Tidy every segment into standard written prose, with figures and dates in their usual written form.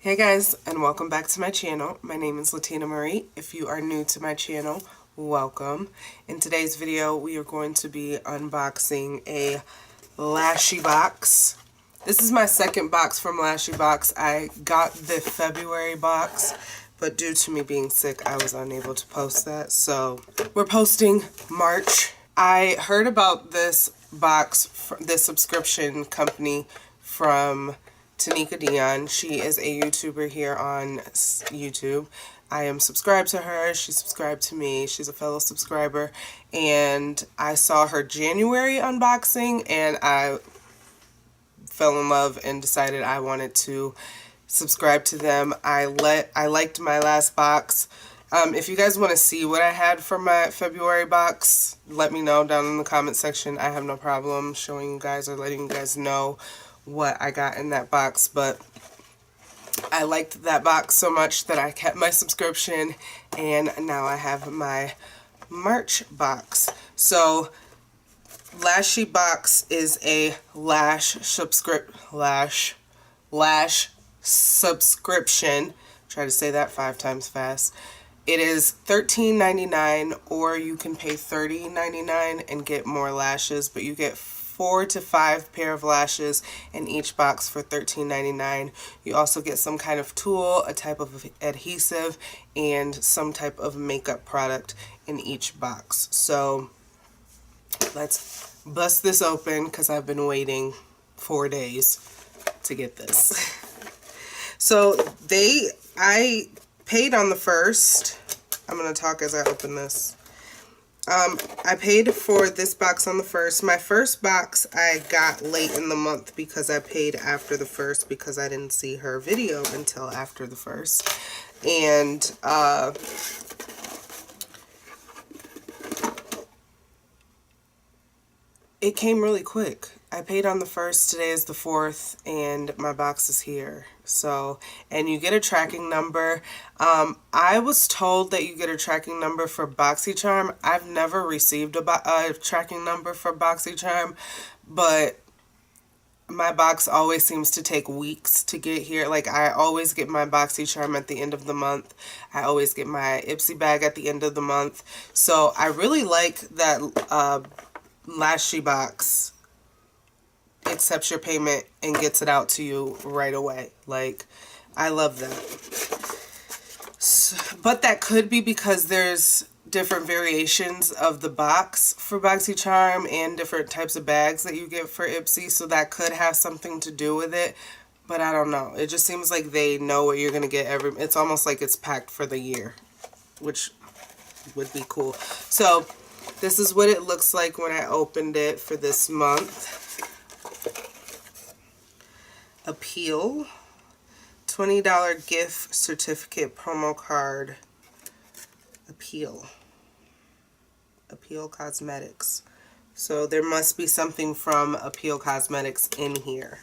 Hey guys, and welcome back to my channel. My name is Latina Marie. If you are new to my channel, welcome. In today's video, we are going to be unboxing a LashyBox. This is my second box from LashyBox. I got the February box, but due to me being sick, I was unable to post that. So we're posting March. I heard about this box, this subscription company from Tanika Dion. She is a YouTuber here on YouTube. I am subscribed to her. She's subscribed to me. She's a fellow subscriber. And I saw her January unboxing and I fell in love and decided I wanted to subscribe to them. I liked my last box. If you guys want to see what I had for my February box, let me know down in the comment section. I have no problem showing you guys or letting you guys know what I got in that box, but I liked that box so much that I kept my subscription, and now I have my March box. So LashyBox is a lash subscription. Try to say that 5 times fast. It is $13.99, or you can pay $30.99 and get more lashes, but you get 4 to 5 pair of lashes in each box for $13.99. You also get some kind of tool, a type of adhesive, and some type of makeup product in each box. So let's bust this open because I've been waiting 4 days to get this. So I paid on the 1st. I'm going to talk as I open this. I paid for this box on the 1st. My first box I got late in the month because I paid after the 1st because I didn't see her video until after the 1st. And it came really quick. I paid on the 1st, today is the 4th, and my box is here. So, and you get a tracking number. I was told that you get a tracking number for BOXYCHARM. I've never received a tracking number for BOXYCHARM, but my box always seems to take weeks to get here. Like, I always get my BOXYCHARM at the end of the month. I always get my IPSY bag at the end of the month. So I really like that LashyBox accepts your payment and gets it out to you right away. Like, I love that. So, but that could be because there's different variations of the box for BOXYCHARM and different types of bags that you get for IPSY, so that could have something to do with it. But I don't know. It just seems like they know what you're going to get it's almost like it's packed for the year, which would be cool. So this is what it looks like when I opened it for this month. Appeal, $20 gift certificate promo card. Appeal Cosmetics. So there must be something from Appeal Cosmetics in here.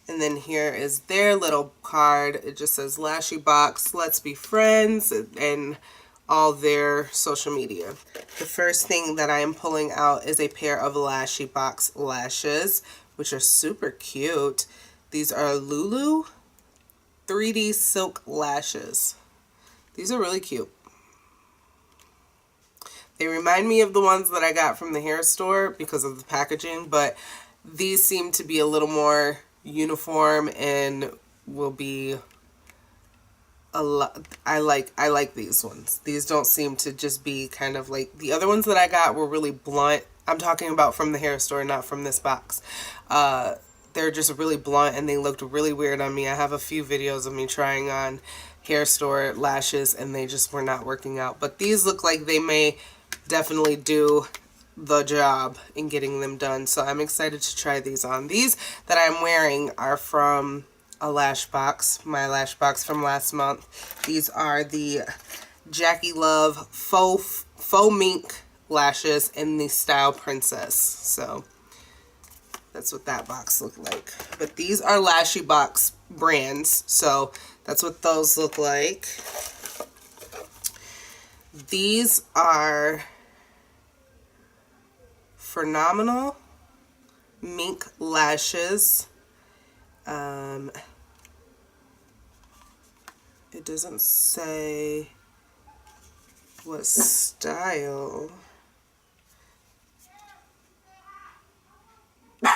And then here is their little card. It just says LashyBox, let's be friends, and all their social media. The first thing that I am pulling out is a pair of LashyBox lashes, which are super cute. These are Lulu 3D Silk Lashes. These are really cute. They remind me of the ones that I got from the hair store because of the packaging, but these seem to be a little more uniform and will be a lot. I like these ones. These don't seem to just be kind of like the other ones that I got were really blunt. I'm talking about from the hair store, not from this box. They're just really blunt and they looked really weird on me. I have a few videos of me trying on hair store lashes and they just were not working out. But these look like they may definitely do the job in getting them done. So I'm excited to try these on. These that I'm wearing are from a LashyBox, my LashyBox from last month. These are the Jackie Love faux mink lashes in the Style Princess. So that's what that box looked like. But these are LashyBox brands, so that's what those look like. These are Phenomenal Mink Lashes. It doesn't say what style. It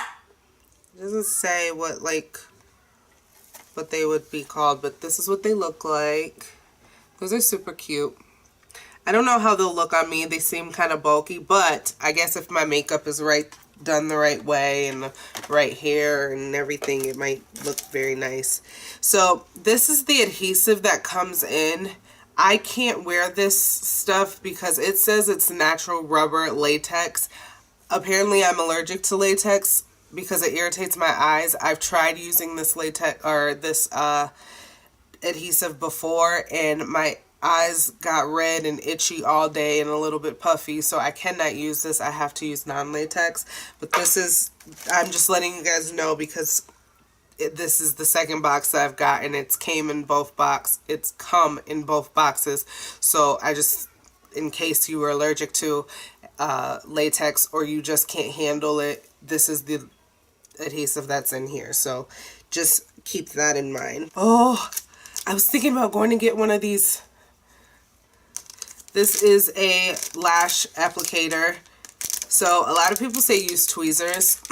doesn't say what, like, what they would be called, but this is what they look like. Those are super cute. I don't know how they'll look on me. They seem kind of bulky, but I guess if my makeup is done the right way and the right hair and everything, it might look very nice. So this is the adhesive that comes in. I can't wear this stuff because it says it's natural rubber latex. Apparently I'm allergic to latex because it irritates my eyes. I've tried using this latex or this adhesive before, and my eyes got red and itchy all day and a little bit puffy, so I cannot use this. I have to use non-latex. But this is, I'm just letting you guys know because this is the second box that I've got, and it's come in both boxes. So I just, in case you were allergic to latex or you just can't handle it, this is the adhesive that's in here. So just keep that in mind. Oh, I was thinking about going to get one of these. This is a lash applicator. So a lot of people say use tweezers.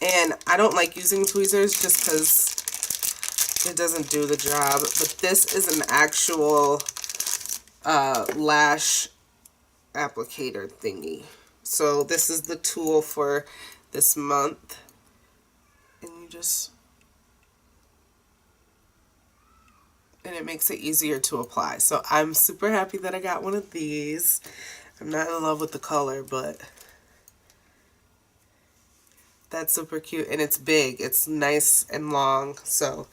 And I don't like using tweezers just because it doesn't do the job. But this is an actual lash applicator thingy. So this is the tool for this month. And you just... and it makes it easier to apply. So I'm super happy that I got one of these. I'm not in love with the color, but that's super cute. And it's big. It's nice and long, so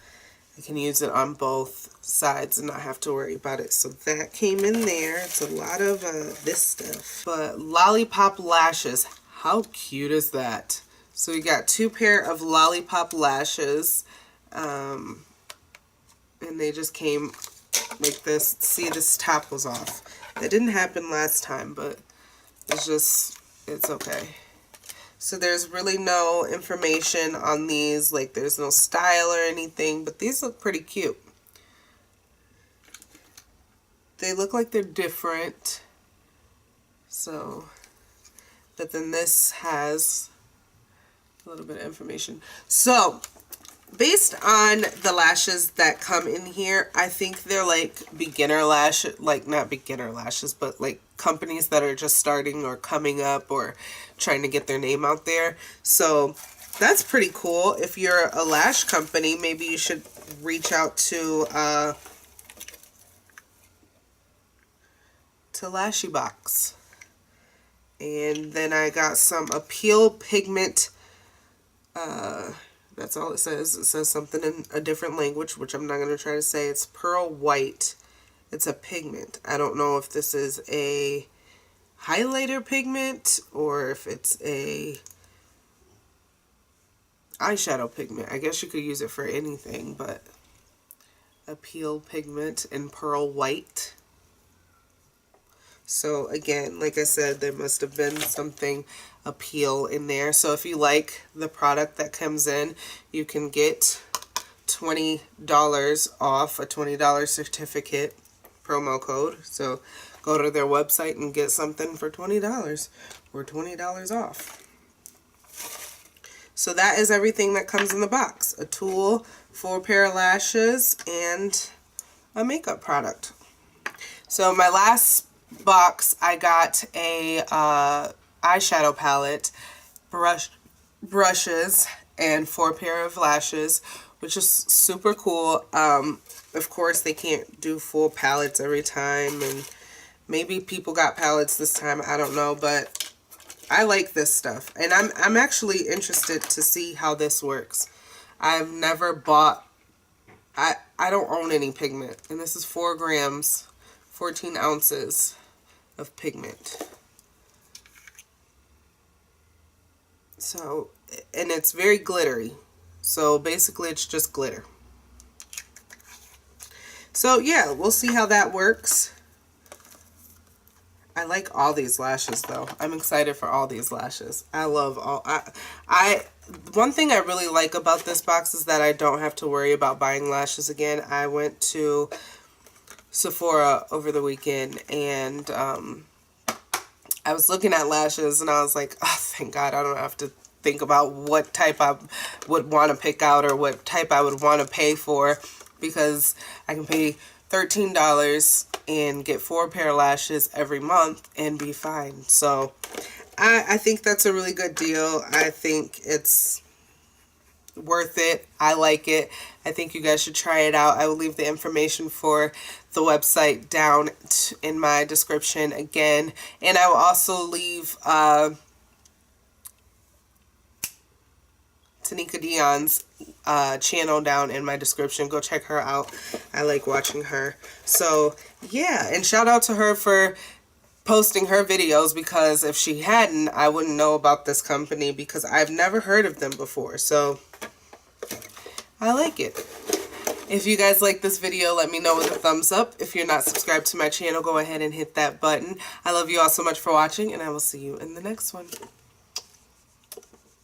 I can use it on both sides and not have to worry about it. So that came in there. It's a lot of this stuff. But lollipop lashes. How cute is that? So we got 2 pair of lollipop lashes. And they just came like this. See, this top was off. That didn't happen last time, but it's okay. So there's really no information on these, like there's no style or anything, but these look pretty cute. They look like they're different. So, but then this has a little bit of information. So, based on the lashes that come in here, I think they're like beginner lashes, like not beginner lashes, but like companies that are just starting or coming up or trying to get their name out there. So that's pretty cool. If you're a lash company, maybe you should reach out to LashyBox. And then I got some Appeal Pigment. That's all it says. It says something in a different language, which I'm not going to try to say. It's Pearl White. It's a pigment. I don't know if this is a highlighter pigment or if it's a eyeshadow pigment. I guess you could use it for anything, but Appeal Pigment in Pearl White. So again, like I said, there must have been something Appeal in there. So if you like the product that comes in, you can get $20 off, a $20 certificate promo code. So go to their website and get something for $20 or $20 off. So that is everything that comes in the box. A tool, 4 pair of lashes, and a makeup product. So my last box, I got a eyeshadow palette, brushes, and 4 pair of lashes, which is super cool. Of course, they can't do full palettes every time, and maybe people got palettes this time, I don't know, but I like this stuff. And I'm actually interested to see how this works. I've never bought, I don't own any pigment, and this is 4 grams, 14 ounces of pigment. So, and it's very glittery. So basically it's just glitter. So yeah, we'll see how that works. I like all these lashes though. I'm excited for all these lashes. I love all, one thing I really like about this box is that I don't have to worry about buying lashes again. I went to Sephora over the weekend and I was looking at lashes and I was like, oh, thank God I don't have to think about what type I would want to pick out or what type I would want to pay for, because I can pay $13 and get 4 pair of lashes every month and be fine. So I think that's a really good deal. I think it's worth it. I like it. I think you guys should try it out. I will leave the information for the website down in my description again, and I will also leave Tanika Dion's channel down in my description. Go check her out. I like watching her. So yeah, and shout out to her for posting her videos, because if she hadn't, I wouldn't know about this company, because I've never heard of them before. So I like it. If you guys like this video, let me know with a thumbs up. If you're not subscribed to my channel, go ahead and hit that button. I love you all so much for watching, and I will see you in the next one.